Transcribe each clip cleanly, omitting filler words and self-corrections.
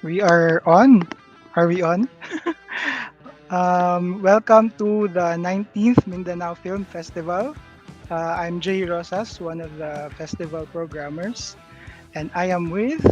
We are on. Are we on? Welcome to the 19th Mindanao Film Festival. I'm Jay Rosas, one of the festival programmers, and I am with.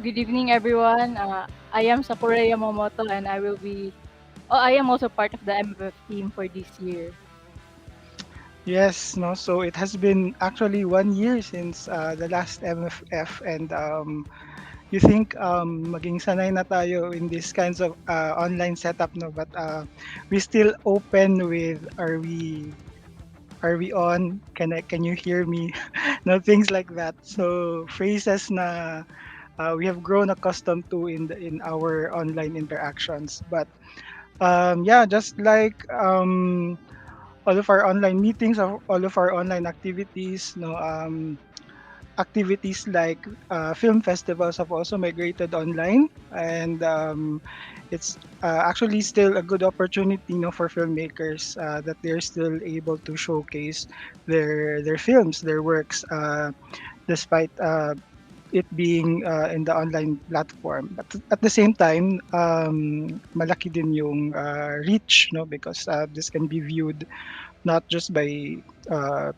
Good evening, everyone. I am Sakura Yamamoto, and I am also part of the MFF team for this year. Yes, no. So it has been actually 1 year since the last MFF, and you think maging sanay na tayo in these kinds of online setup, no? But we still open with are we on? Can you hear me? No, things like that. So phrases na we have grown accustomed to in our online interactions. But yeah, just like all of our online meetings, all of our online activities, no, activities like film festivals have also migrated online, and it's actually still a good opportunity, for filmmakers that they're still able to showcase their films, their works, despite it being in the online platform. But at the same time, malaki din yung reach, no, because this can be viewed not just by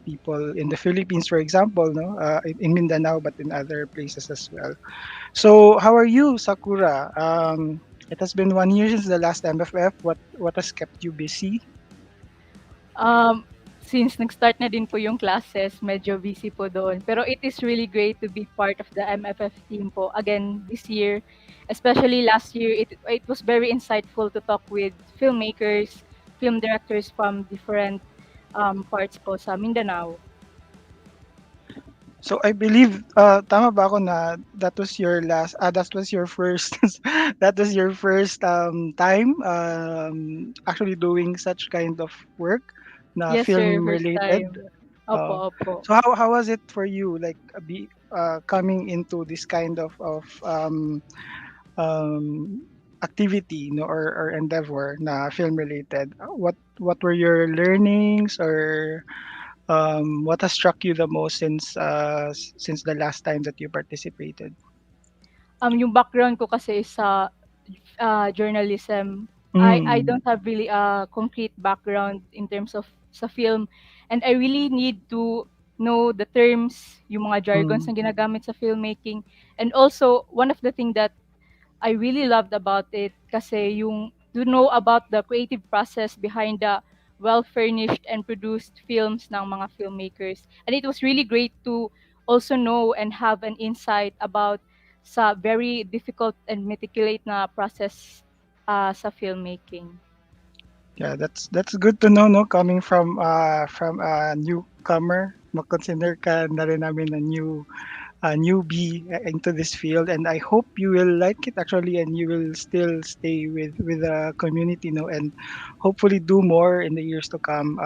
people in the Philippines, for example, no, in Mindanao, but in other places as well. So, how are you, Sakura? It has been 1 year since the last MFF. What has kept you busy? Since nag-start na din po yung classes, medyo busy po doon. Pero it is really great to be part of the MFF team po again this year. Especially last year, it was very insightful to talk with filmmakers, film directors from different parts po sa Mindanao. So I believe tama ba ako na that was your first that was your first time actually doing such kind of work na Yes, sir. film First related. time. Uh, Opo, opo. so how was it for you, like coming into this kind of um, activity, no, or endeavor na film related? What were your learnings, or what has struck you the most since the last time that you participated? Yung background ko kasi is sa journalism. I Mm, don't have really a concrete background in terms of sa film, and I really need to know the terms, yung mga jargons mm, na ginagamit sa filmmaking. And also, one of the thing that I really loved about it kasi yung to know about the creative process behind the well-furnished and produced films ng mga filmmakers. And it was really great to also know and have an insight about sa very difficult and meticulous na process sa filmmaking. yeah, that's good to know, no, coming from a newcomer. Makonsider ka na rin namin a newbie into this field, and I hope you will like it actually, and you will still stay with the community, no, and hopefully do more in the years to come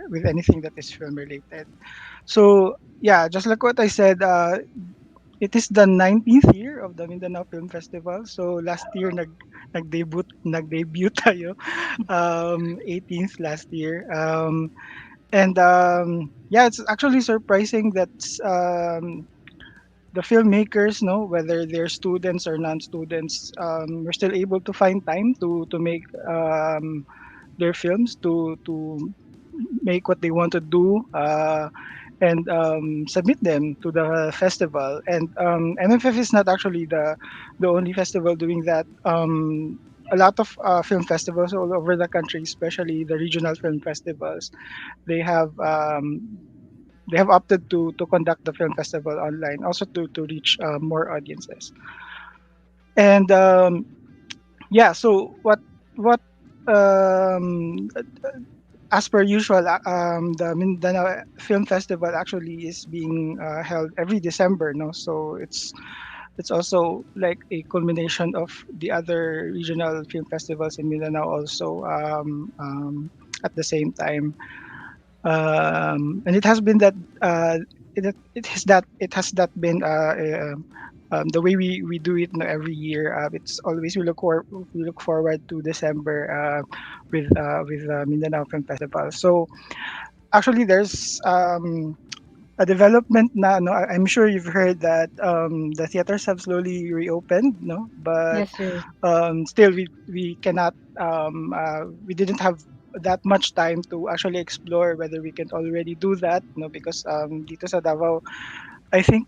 with anything that is film related. So yeah, just like what I said, it is the 19th year of the Mindanao Film Festival. So last year nag-debut tayo, 18th last year. And yeah, it's actually surprising that the filmmakers, no, whether they're students or non-students, were still able to find time to make their films, to make what they want to do, and submit them to the festival. And MFF is not actually the only festival doing that. A lot of film festivals all over the country, especially the regional film festivals, they have um, they have opted to conduct the film festival online, also to reach more audiences. And yeah, so what um, as per usual, the Mindanao Film Festival actually is being held every December, no? So it's also like a culmination of the other regional film festivals in Mindanao also, at the same time. And it has been that it has that been the way we do it, every year. It's always we look forward to December with Mindanao Film Festival. So actually, there's a development na, no, I'm sure you've heard that the theaters have slowly reopened, no, but Yes, sir. still we cannot we didn't have that much time to actually explore whether we can already do that, no, because dito sa Davao, I think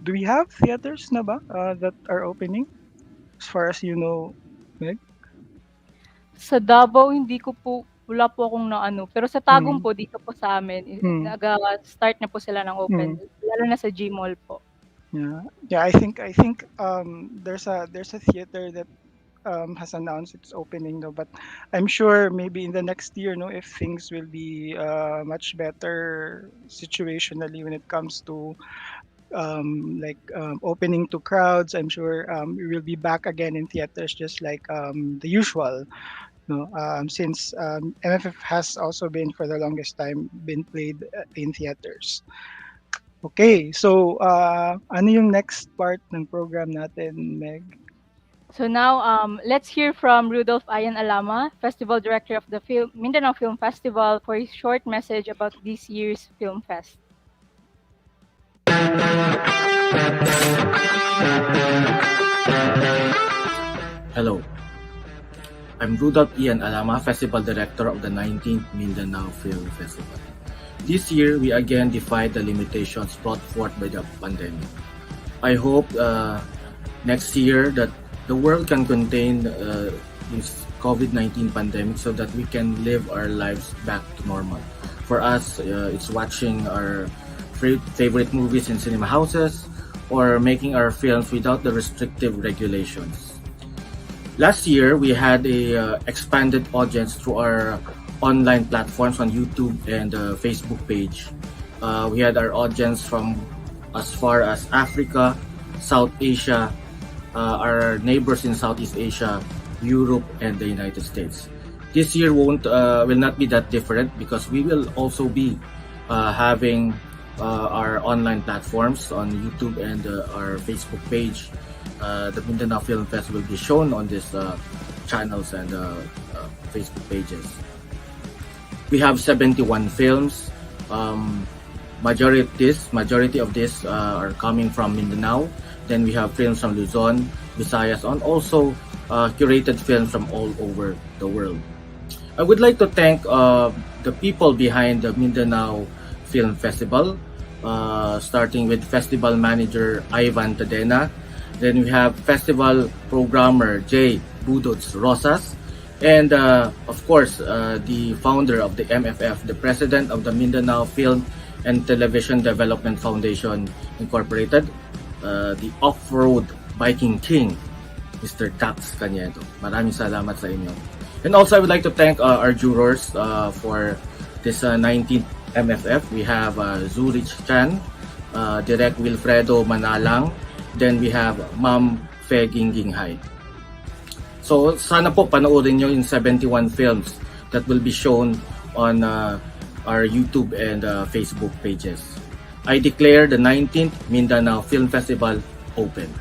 do we have theaters na ba that are opening as far as you know, Meg? Sa Davao hindi ko po wala po akong naano, pero sa Tagum Mm, po dito po sa'min mm, nag-start na po sila ng open, mm. lalo na sa Gmall po. Yeah, yeah. I think there's a theater that has announced its opening, no, but I'm sure maybe in the next year, no, if things will be much better situationally when it comes to opening to crowds, I'm sure we will be back again in theaters just like the usual, no, since MFF has also been for the longest time been played in theaters. Okay, so ano yung next part ng program natin, Meg? So now, let's hear from Rudolph Alama, Festival Director of the Mindanao Film Festival, for his short message about this year's Film Fest. Hello, I'm Rudolph Alama, Festival Director of the 19th Mindanao Film Festival. This year, we again defied the limitations brought forth by the pandemic. I hope next year that the world can contain this COVID-19 pandemic so that we can live our lives back to normal. For us, it's watching our favorite movies in cinema houses or making our films without the restrictive regulations. Last year, we had a expanded audience through our online platforms on YouTube and Facebook page. We had our audience from as far as Africa, South Asia, our neighbors in Southeast Asia, Europe, and the United States. This year will not be that different because we will also be having our online platforms on YouTube and our Facebook page. The Mindanao Film Festival will be shown on these channels and Facebook pages. We have 71 films. Majority of this are coming from Mindanao. Then we have films from Luzon, Visayas, and also curated films from all over the world. I would like to thank the people behind the Mindanao Film Festival, starting with Festival Manager Ivan Tadena. Then we have Festival Programmer J. Budots Rosas. And of course, the founder of the MFF, the president of the Mindanao Film and Television Development Foundation Incorporated, the Off-Road Biking King, Mr. Tax Caniedo. Maraming salamat sa inyo. And also, I would like to thank our jurors for this 19th MFF. We have Zurich Chan, Direk Wilfredo Manalang, then we have Ma'am Fe Ginghai. So sana po panoorin nyo yung 71 films that will be shown on our YouTube and Facebook pages. I declare the 19th Mindanao Film Festival open.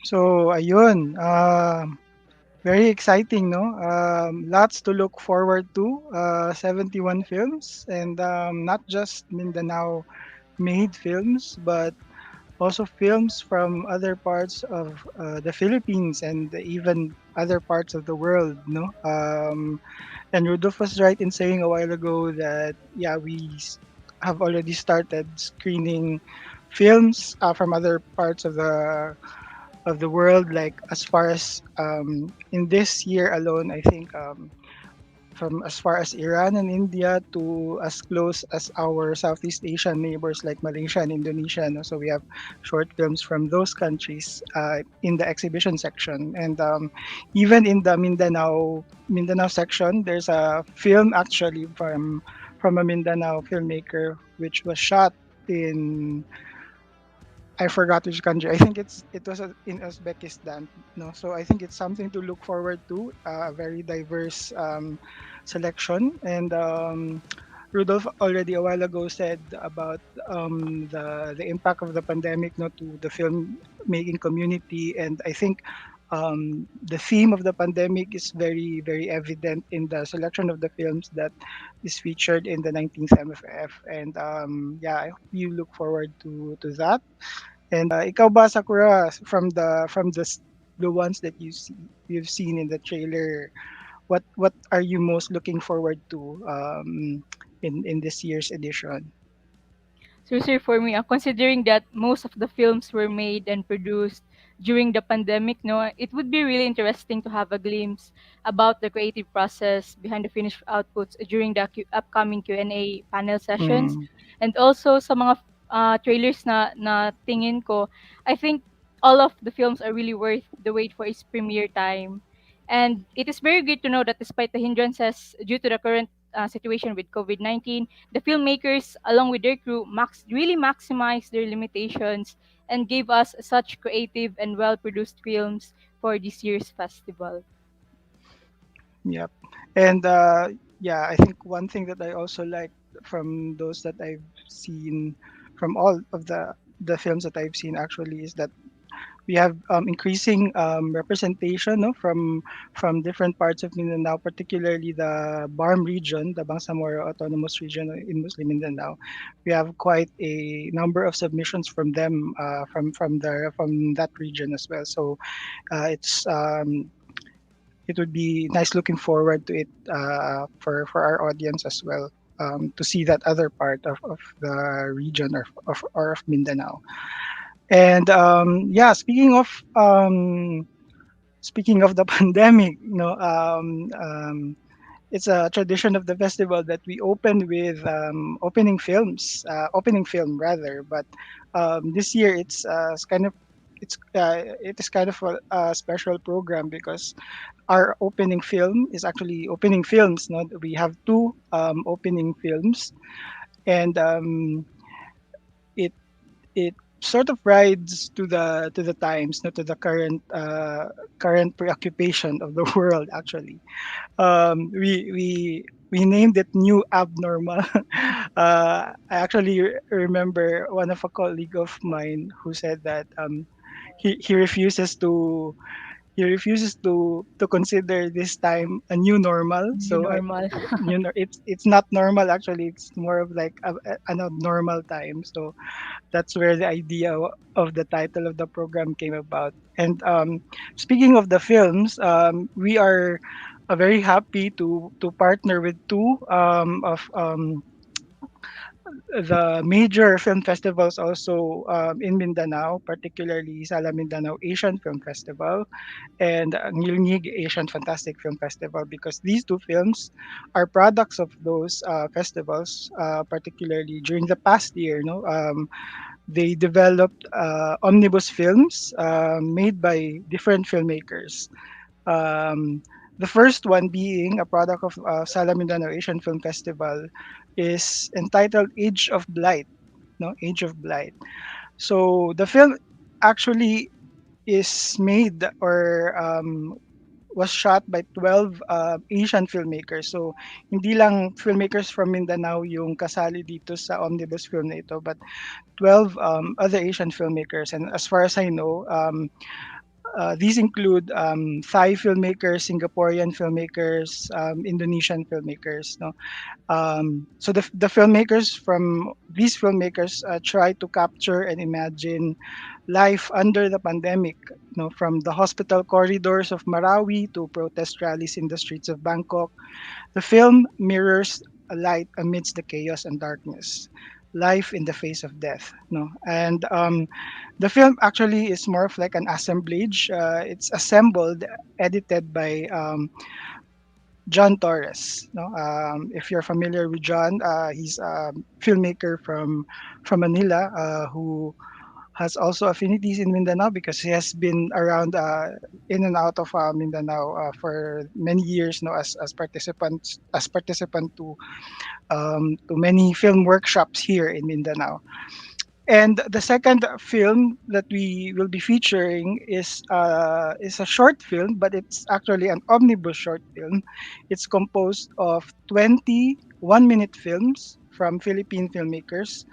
So ayun, very exciting, no? Lots to look forward to. 71 films, and not just Mindanao made films, but also films from other parts of the Philippines and even other parts of the world, no? And Rudolph was right in saying a while ago that yeah, have already started screening films from other parts of the world. Like as far as in this year alone, I think from as far as Iran and India to as close as our Southeast Asian neighbors like Malaysia and Indonesia. No? So we have short films from those countries in the exhibition section, and even in the Mindanao section, there's a film actually from a Mindanao filmmaker which was shot in, I forgot which country. I think it was in Uzbekistan. No, so I think it's something to look forward to. A very diverse selection, and Rudolph already a while ago said about the impact of the pandemic, not to the film making community, and I think the theme of the pandemic is very evident in the selection of the films that is featured in the 19th MFF, and yeah, I hope you look forward to that. And ikaw ba, Sakura, the ones that you've seen in the trailer, what are you most looking forward to in this year's edition? So, sir, for me, considering that most of the films were made and produced during the pandemic, no, it would be really interesting to have a glimpse about the creative process behind the finished outputs during the upcoming Q&A panel sessions, Mm, and also sa mga trailers na tingin ko, I think all of the films are really worth the wait for its premiere time. And it is very good to know that despite the hindrances due to the current situation with COVID-19, the filmmakers, along with their crew, really maximized their limitations and gave us such creative and well-produced films for this year's festival. yep. And yeah, I think one thing that I also like from those that I've seen, from all of the films that I've seen actually, is that we have increasing representation, no, from different parts of Mindanao, particularly the BARM region, the Bangsamoro Autonomous Region in Muslim Mindanao. We have quite a number of submissions from them, from that region as well. So it would be nice looking forward to it for our audience as well. To see that other part of the region or of Mindanao. And yeah, speaking of the pandemic, it's a tradition of the festival that we open with opening film rather. But this year it is kind of a special program because our opening film is actually opening films. No, we have two opening films, and it it sort of rides to the times, not to the current preoccupation of the world. Actually, we named it New Abnormal. I actually remember one of a colleague of mine who said that he refuses to consider this time a new normal. New So normal. it's not normal actually. It's more of like an abnormal time. So that's where the idea of the title of the program came about. And speaking of the films, we are very happy to partner with two of the major film festivals also in Mindanao, particularly Sala Mindanao Asian Film Festival and Ngilngig Asian Fantastic Film Festival, because these two films are products of those festivals, particularly during the past year. No, they developed omnibus films made by different filmmakers. Um, the first one being a product of Sala Mindanao Asian Film Festival is entitled Age of Blight. No, Age of Blight. So the film actually is made or was shot by 12 Asian filmmakers. So hindi lang filmmakers from Mindanao yung kasali dito sa omnibus film na ito, but 12 other Asian filmmakers. And as far as I know, These include Thai filmmakers, Singaporean filmmakers, Indonesian filmmakers. No, so the filmmakers from these filmmakers try to capture and imagine life under the pandemic. You know, from the hospital corridors of Marawi to protest rallies in the streets of Bangkok, the film mirrors a light amidst the chaos and darkness, life in the face of death. No, and the film actually is more of like an assemblage. It's assembled, edited by John Torres. No, if you're familiar with John, he's a filmmaker from Manila who has also affinities in Mindanao because he has been around in and out of Mindanao for many years now as participant to many film workshops here in Mindanao. And the second film that we will be featuring is a short film, but it's actually an omnibus short film. It's composed of 20 one-minute films from Philippine filmmakers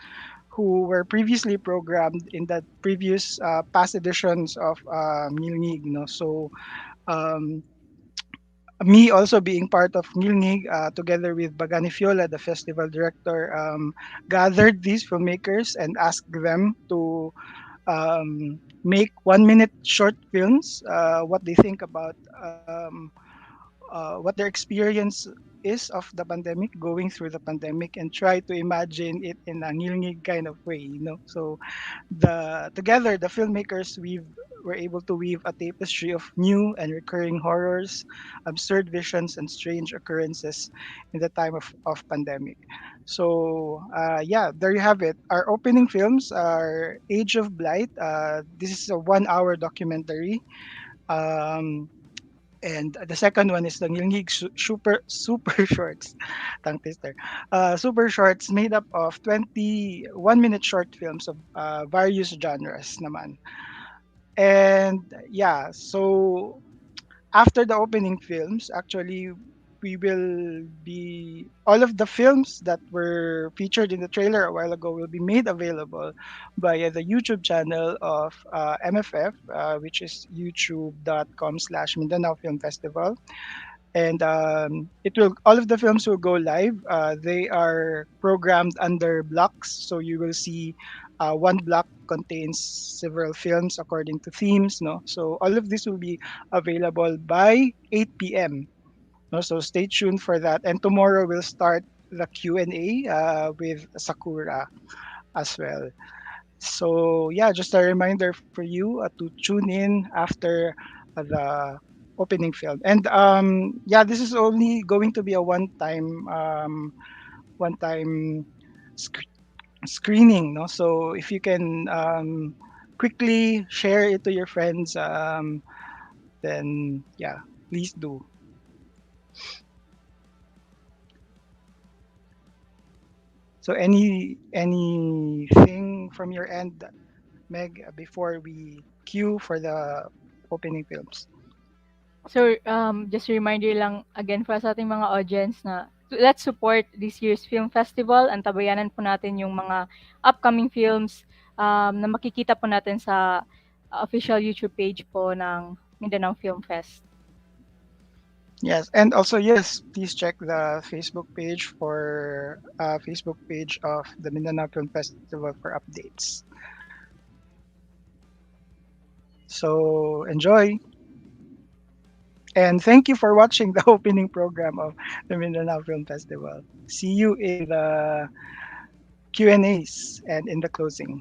who were previously programmed in the previous past editions of Ngilngig. No? So um, me also being part of Ngilngig, together with Bagani Fiola, the festival director, gathered these filmmakers and asked them to make 1 minute short films, what they think about what their experience is of the pandemic, going through the pandemic, and try to imagine it in a Ngilngig kind of way, you know. So together the filmmakers weave were able to weave a tapestry of new and recurring horrors, absurd visions, and strange occurrences in the time of pandemic. So yeah, there you have it. Our opening films are Age of Blight. This is a 1 hour documentary. Um, and the second one is the Ngilngig super shorts, tongue twister. Super shorts made up of 21 minute short films of various genres naman. And yeah, so after the opening films, actually, we will be all of the films that were featured in the trailer a while ago will be made available via the YouTube channel of MFF, which is youtube.com/slash Mindanao Film Festival. And it will all of the films will go live. They are programmed under blocks, so you will see one block contains several films according to themes. No, so all of this will be available by 8 p.m. No, so stay tuned for that. And tomorrow we'll start the Q&A with Sakura as well. So yeah, just a reminder for you to tune in after the opening film. And yeah, this is only going to be a one time sc- screening. No, so if you can quickly share it to your friends, then yeah, please do. So anything from your end, Meg, before we queue for the opening films? So, just a reminder lang again para sa ating mga audience na let's support this year's film festival. Antabayanan po natin yung mga upcoming films na makikita po natin sa official YouTube page po ng Mindanao Film Fest. Yes, and also yes, please check the Facebook page of the Mindanao Film Festival for updates. So enjoy, and thank you for watching the opening program of the Mindanao Film Festival. See you in the Q&As and in the closing.